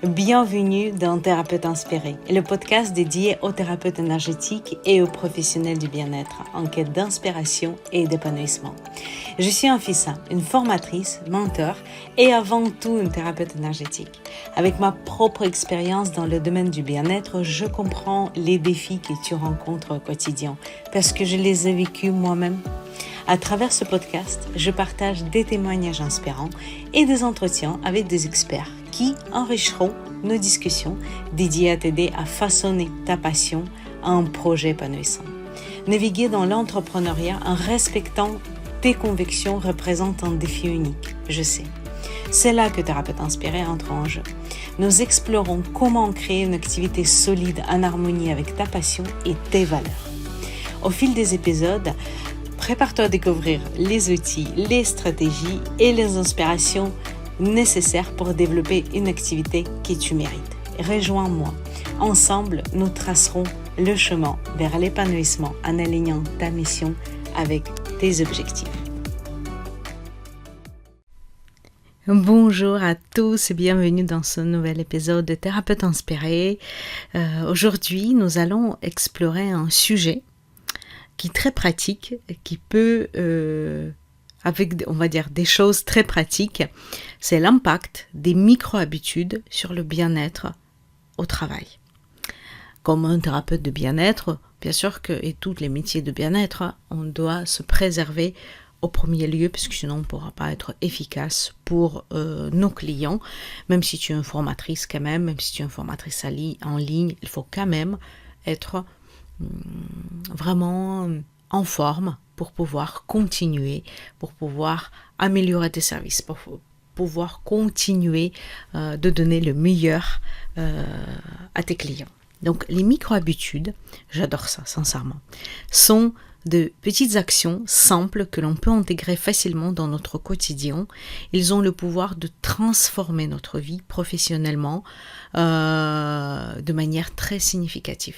Bienvenue dans Thérapeute Inspiré, le podcast dédié aux thérapeutes énergétiques et aux professionnels du bien-être en quête d'inspiration et d'épanouissement. Je suis Anfissa, une formatrice, mentor et avant tout une thérapeute énergétique. Avec ma propre expérience dans le domaine du bien-être, je comprends les défis que tu rencontres au quotidien parce que je les ai vécus moi-même. À travers ce podcast, je partage des témoignages inspirants et des entretiens avec des experts qui enrichiront nos discussions dédiées à t'aider à façonner ta passion à un projet épanouissant. Naviguer dans l'entrepreneuriat en respectant tes convictions représente un défi unique, je sais. C'est là que Thérapeute Inspiré entre en jeu. Nous explorons comment créer une activité solide en harmonie avec ta passion et tes valeurs. Au fil des épisodes, prépare-toi à découvrir les outils, les stratégies et les inspirations nécessaires pour développer une activité que tu mérites. Rejoins-moi. Ensemble, nous tracerons le chemin vers l'épanouissement en alignant ta mission avec tes objectifs. Bonjour à tous et bienvenue dans ce nouvel épisode de Thérapeute Inspiré. Aujourd'hui, nous allons explorer un sujet qui est très pratique, qui peut, avec, on va dire, des choses très pratiques, c'est l'impact des micro-habitudes sur le bien-être au travail. Comme un thérapeute de bien-être, bien sûr que, et tous les métiers de bien-être, on doit se préserver au premier lieu, parce que sinon on ne pourra pas être efficace pour nos clients. Même si tu es une formatrice quand même si tu es une formatrice en ligne, il faut quand même être vraiment en forme pour pouvoir continuer, pour pouvoir améliorer tes services, pour pouvoir continuer de donner le meilleur à tes clients. Donc les micro-habitudes, j'adore ça sincèrement, sont de petites actions simples que l'on peut intégrer facilement dans notre quotidien. Ils ont le pouvoir de transformer notre vie professionnellement de manière très significative.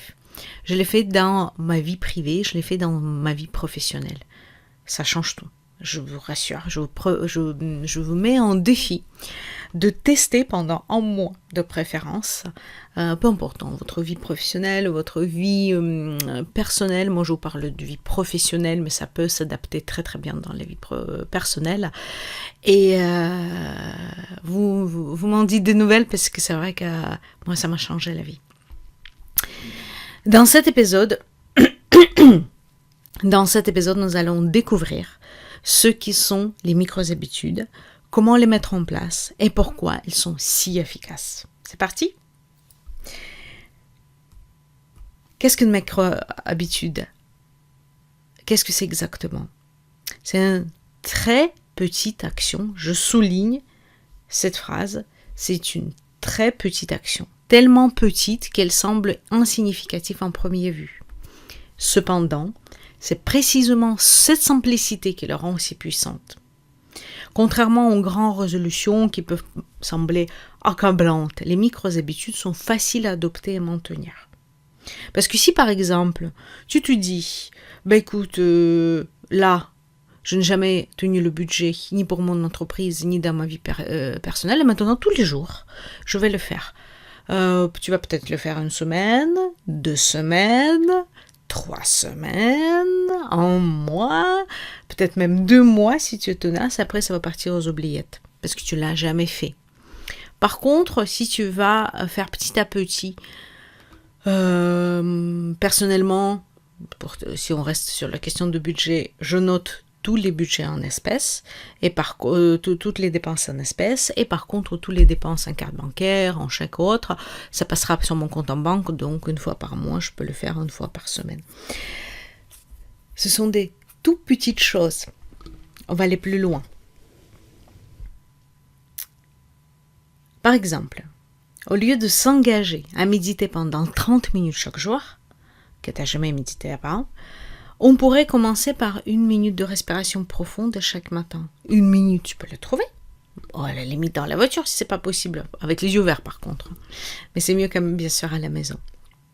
Je l'ai fait dans ma vie privée, je l'ai fait dans ma vie professionnelle. Ça change tout. Je vous rassure, je vous mets en défi de tester pendant un mois de préférence, peu importe, dans votre vie professionnelle, votre vie personnelle. Moi, je vous parle de vie professionnelle, mais ça peut s'adapter très très bien dans la vie personnelle. Et vous m'en dites des nouvelles parce que c'est vrai que moi, ça m'a changé la vie. Dans cet épisode, nous allons découvrir ce qui sont les micro-habitudes, comment les mettre en place et pourquoi ils sont si efficaces. C'est parti ? Qu'est-ce qu'une micro-habitude ? Qu'est-ce que c'est exactement ? C'est une très petite action, je souligne cette phrase, c'est une très petite action. Tellement petite qu'elle semble insignificative en premier vue. Cependant, c'est précisément cette simplicité qui la rend aussi puissante. Contrairement aux grandes résolutions qui peuvent sembler accablantes, les micro-habitudes sont faciles à adopter et maintenir. Parce que si par exemple, tu te dis, écoute, là, je n'ai jamais tenu le budget, ni pour mon entreprise, ni dans ma vie personnelle, et maintenant tous les jours, je vais le faire. Tu vas peut-être le faire 1 semaine, 2 semaines, 3 semaines, 1 mois, peut-être même 2 mois si tu es tenace. Après, ça va partir aux oubliettes parce que tu ne l'as jamais fait. Par contre, si tu vas faire petit à petit, personnellement, si on reste sur la question de budget, je note tous les budgets en espèces, et toutes les dépenses en espèces, et par contre, toutes les dépenses en carte bancaire, en chèque ou autre, ça passera sur mon compte en banque, donc 1 fois par mois, je peux le faire 1 fois par semaine. Ce sont des toutes petites choses. On va aller plus loin. Par exemple, au lieu de s'engager à méditer pendant 30 minutes chaque jour, que tu n'as jamais médité avant, on pourrait commencer par 1 minute de respiration profonde chaque matin. 1 minute, tu peux le trouver. À la limite dans la voiture si c'est pas possible. Avec les yeux ouverts par contre. Mais c'est mieux quand même bien sûr à la maison.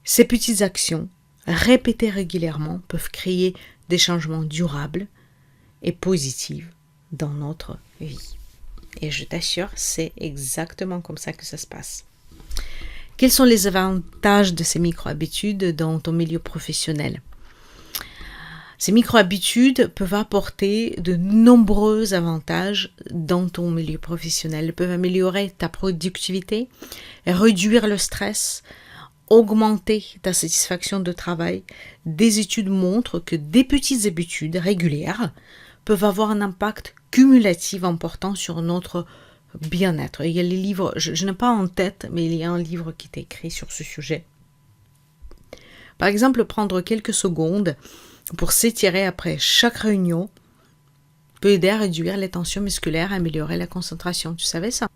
Ces petites actions, répétées régulièrement, peuvent créer des changements durables et positifs dans notre vie. Et je t'assure, c'est exactement comme ça que ça se passe. Quels sont les avantages de ces micro-habitudes dans ton milieu professionnel? Ces micro-habitudes peuvent apporter de nombreux avantages dans ton milieu professionnel. Elles peuvent améliorer ta productivité, réduire le stress, augmenter ta satisfaction de travail. Des études montrent que des petites habitudes régulières peuvent avoir un impact cumulatif important sur notre bien-être. Il y a les livres, je n'ai pas en tête, mais il y a un livre qui est écrit sur ce sujet. Par exemple, prendre quelques secondes pour s'étirer après chaque réunion peut aider à réduire les tensions musculaires et améliorer la concentration. Tu savais ça?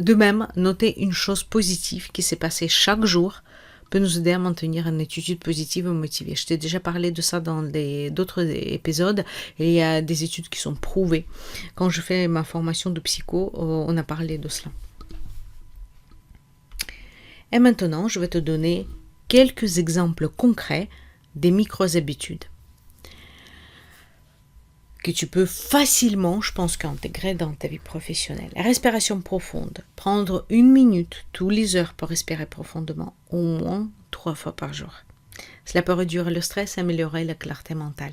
De même, noter une chose positive qui s'est passée chaque jour peut nous aider à maintenir une attitude positive et motivée. Je t'ai déjà parlé de ça dans d'autres épisodes. Et il y a des études qui sont prouvées. Quand je fais ma formation de psycho, on a parlé de cela. Et maintenant, je vais te donner quelques exemples concrets des micro-habitudes que tu peux facilement, je pense, intégrer dans ta vie professionnelle. La respiration profonde. Prendre 1 minute tous les heures pour respirer profondément, au moins 3 fois par jour. Cela peut réduire le stress et améliorer la clarté mentale.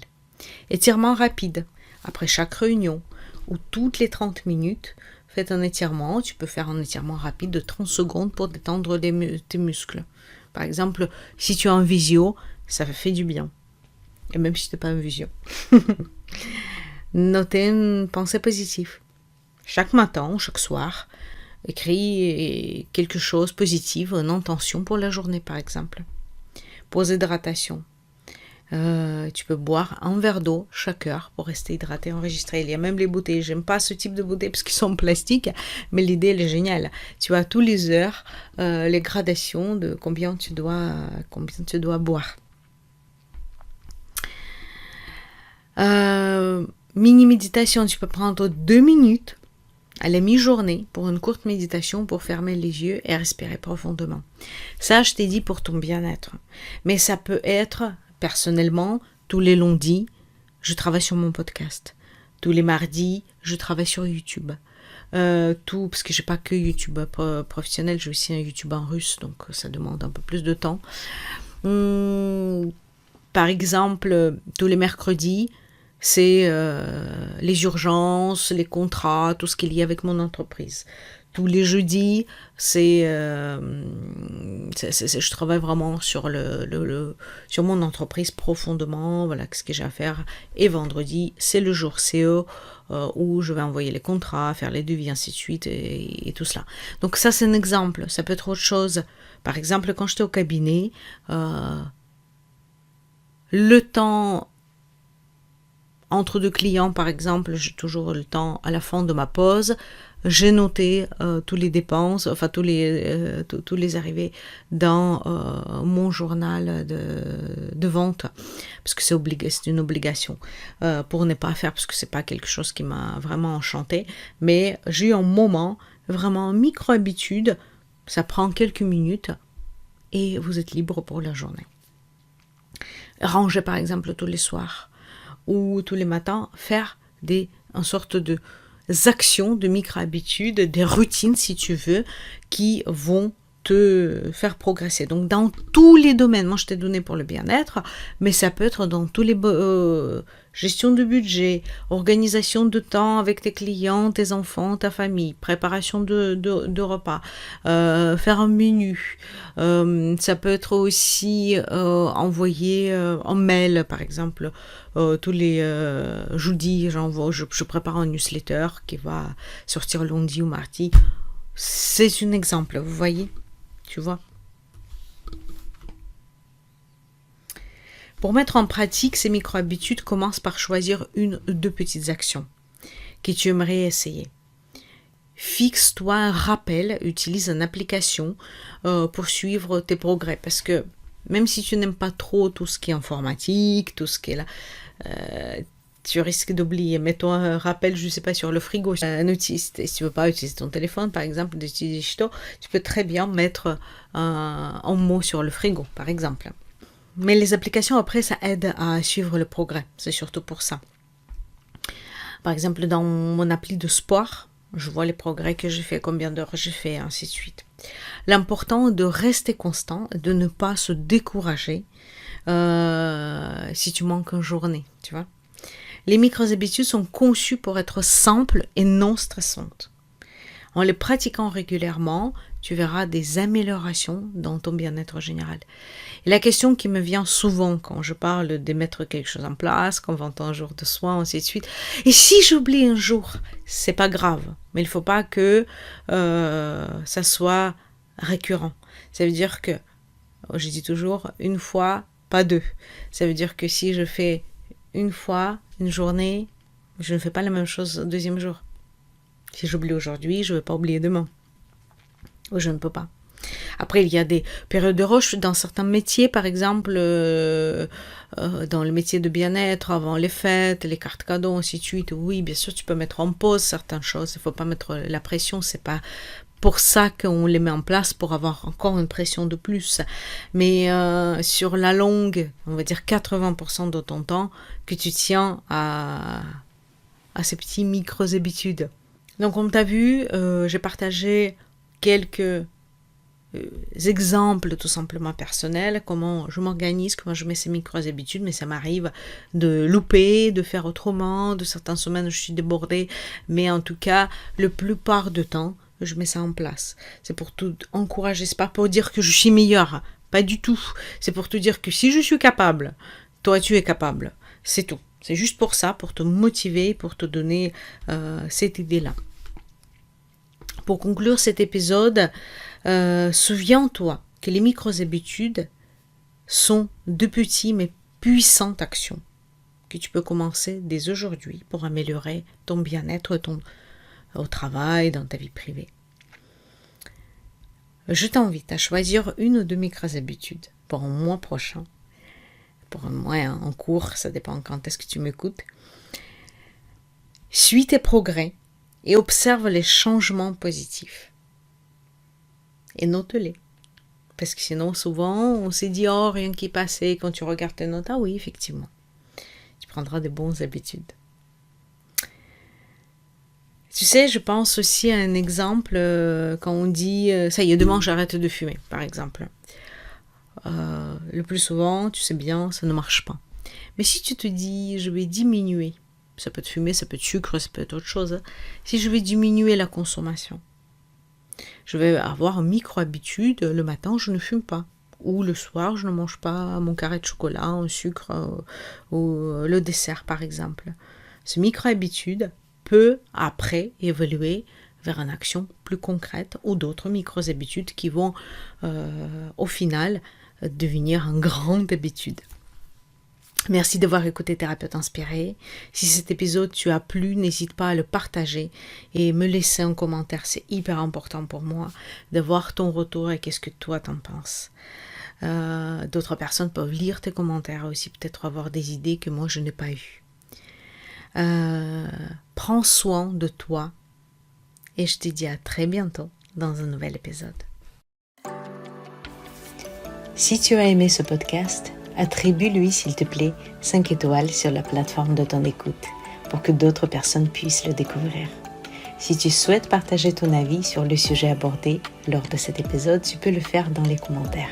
Étirement rapide. Après chaque réunion ou toutes les 30 minutes, faites un étirement. Tu peux faire un étirement rapide de 30 secondes pour détendre tes muscles. Par exemple, si tu es en visio, ça fait du bien. Et même si tu n'es pas en visio. Notez une pensée positive. Chaque matin ou chaque soir, écris quelque chose de positif, une intention pour la journée par exemple. Pour l'hydratation, tu peux boire un verre d'eau chaque heure pour rester hydraté, enregistré. Il y a même les bouteilles. J'aime pas ce type de bouteilles parce qu'ils sont en plastique, mais l'idée elle est géniale. Tu as tous les heures les gradations de combien tu dois boire. Mini-méditation, tu peux prendre 2 minutes à la mi-journée pour une courte méditation pour fermer les yeux et respirer profondément. Ça, je t'ai dit pour ton bien-être. Mais ça peut être, personnellement, tous les lundis, je travaille sur mon podcast. Tous les mardis, je travaille sur YouTube. Parce que j'ai pas que YouTube professionnel, j'ai aussi un YouTube en russe, donc ça demande un peu plus de temps. Par exemple, tous les mercredis, c'est les urgences, les contrats, tout ce qu'il y a avec mon entreprise. Tous les jeudis, je travaille vraiment sur sur mon entreprise profondément, voilà ce que j'ai à faire. Et vendredi, c'est le jour CO où je vais envoyer les contrats, faire les devis, ainsi de suite, et tout cela. Donc ça, c'est un exemple. Ça peut être autre chose. Par exemple, quand j'étais au cabinet, le temps entre 2 clients, par exemple, j'ai toujours le temps à la fin de ma pause. J'ai noté tous les dépenses, enfin tous les arrivées dans mon journal de vente, parce que c'est une obligation pour ne pas faire, parce que c'est pas quelque chose qui m'a vraiment enchanté. Mais j'ai eu un moment, vraiment micro-habitude, ça prend quelques minutes et vous êtes libre pour la journée. Ranger par exemple tous les soirs ou tous les matins, faire une sorte de actions, de micro-habitudes, des routines si tu veux, qui vont te faire progresser. Donc dans tous les domaines, moi je t'ai donné pour le bien-être, mais ça peut être dans tous les gestion de budget, organisation de temps avec tes clients, tes enfants, ta famille, préparation de repas, faire un menu. Ça peut être aussi envoyer un mail, par exemple, tous les jeudis, je prépare un newsletter qui va sortir lundi ou mardi. C'est un exemple, vous voyez, tu vois. Pour mettre en pratique ces micro-habitudes, commence par choisir 1 ou 2 petites actions que tu aimerais essayer. Fixe-toi un rappel, utilise une application pour suivre tes progrès. Parce que même si tu n'aimes pas trop tout ce qui est informatique, tout ce qui est là, tu risques d'oublier. Mets-toi un rappel, je ne sais pas, sur le frigo. Un outil, si tu ne veux pas utiliser ton téléphone, par exemple, d'utiliser Shito, tu peux très bien mettre un mot sur le frigo, par exemple. Mais les applications, après, ça aide à suivre le progrès. C'est surtout pour ça. Par exemple, dans mon appli de sport, Je vois les progrès que j'ai fait, combien d'heures j'ai fait, et ainsi de suite. L'important est de rester constant, de ne pas se décourager si tu manques une journée, tu vois. Les micro-habitudes sont conçues pour être simples et non stressantes. En les pratiquant régulièrement, tu verras des améliorations dans ton bien-être général. Et la question qui me vient souvent quand je parle de mettre quelque chose en place, qu'on va un jour de soin, ainsi de suite. Et si j'oublie un jour, c'est pas grave, mais il ne faut pas que ça soit récurrent. Ça veut dire que, je dis toujours, une fois, pas deux. Ça veut dire que si je fais une fois, une journée, je ne fais pas la même chose le deuxième jour. Si j'oublie aujourd'hui, je ne vais pas oublier demain. Ou je ne peux pas. Après, il y a des périodes de rush dans certains métiers, par exemple, dans le métier de bien-être, avant les fêtes, les cartes cadeaux, ainsi de suite. Oui, bien sûr, tu peux mettre en pause certaines choses. Il ne faut pas mettre la pression. C'est pas pour ça qu'on les met en place, pour avoir encore une pression de plus. Mais sur la longue, on va dire 80% de ton temps, que tu tiens à ces petits micro-habitudes. Donc, comme tu as vu, j'ai partagé quelques exemples tout simplement personnels, comment je m'organise, comment je mets ces micro-habitudes, mais ça m'arrive de louper, de faire autrement, de certaines semaines je suis débordée, mais en tout cas, la plupart du temps, je mets ça en place. C'est pour te encourager, c'est pas pour dire que je suis meilleure, pas du tout. C'est pour te dire que si je suis capable, toi tu es capable, c'est tout. C'est juste pour ça, pour te motiver, pour te donner cette idée-là. Pour conclure cet épisode, souviens-toi que les micro-habitudes sont de petites mais puissantes actions que tu peux commencer dès aujourd'hui pour améliorer ton bien-être au travail, dans ta vie privée. Je t'invite à choisir une ou deux micro-habitudes pour un mois prochain, pour un mois en cours, ça dépend quand est-ce que tu m'écoutes. Suis tes progrès et observe les changements positifs. Et note-les. Parce que sinon, souvent, on s'est dit, oh, rien qui est passé. Quand tu regardes tes notes, ah oui, effectivement. Tu prendras de bonnes habitudes. Tu sais, je pense aussi à un exemple quand on dit, ça y est, demain j'arrête de fumer, par exemple. Le plus souvent, tu sais bien, ça ne marche pas. Mais si tu te dis, je vais diminuer, ça peut être fumée, ça peut être sucre, ça peut être autre chose. Si je vais diminuer la consommation, je vais avoir une micro-habitude, le matin je ne fume pas. Ou le soir je ne mange pas mon carré de chocolat, un sucre ou le dessert par exemple. Ce micro-habitude peut après évoluer vers une action plus concrète ou d'autres micro-habitudes qui vont au final devenir une grande habitude. Merci d'avoir écouté Thérapeute Inspirée. Si cet épisode t'as plu, n'hésite pas à le partager et me laisser un commentaire. C'est hyper important pour moi de voir ton retour et qu'est-ce que toi t'en penses. D'autres personnes peuvent lire tes commentaires et aussi peut-être avoir des idées que moi je n'ai pas eues. Prends soin de toi et je te dis à très bientôt dans un nouvel épisode. Si tu as aimé ce podcast, attribue-lui, s'il te plaît, 5 étoiles sur la plateforme de ton écoute pour que d'autres personnes puissent le découvrir. Si tu souhaites partager ton avis sur le sujet abordé lors de cet épisode, tu peux le faire dans les commentaires.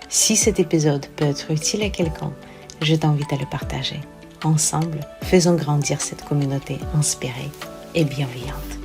Si cet épisode peut être utile à quelqu'un, je t'invite à le partager. Ensemble, faisons grandir cette communauté inspirée et bienveillante.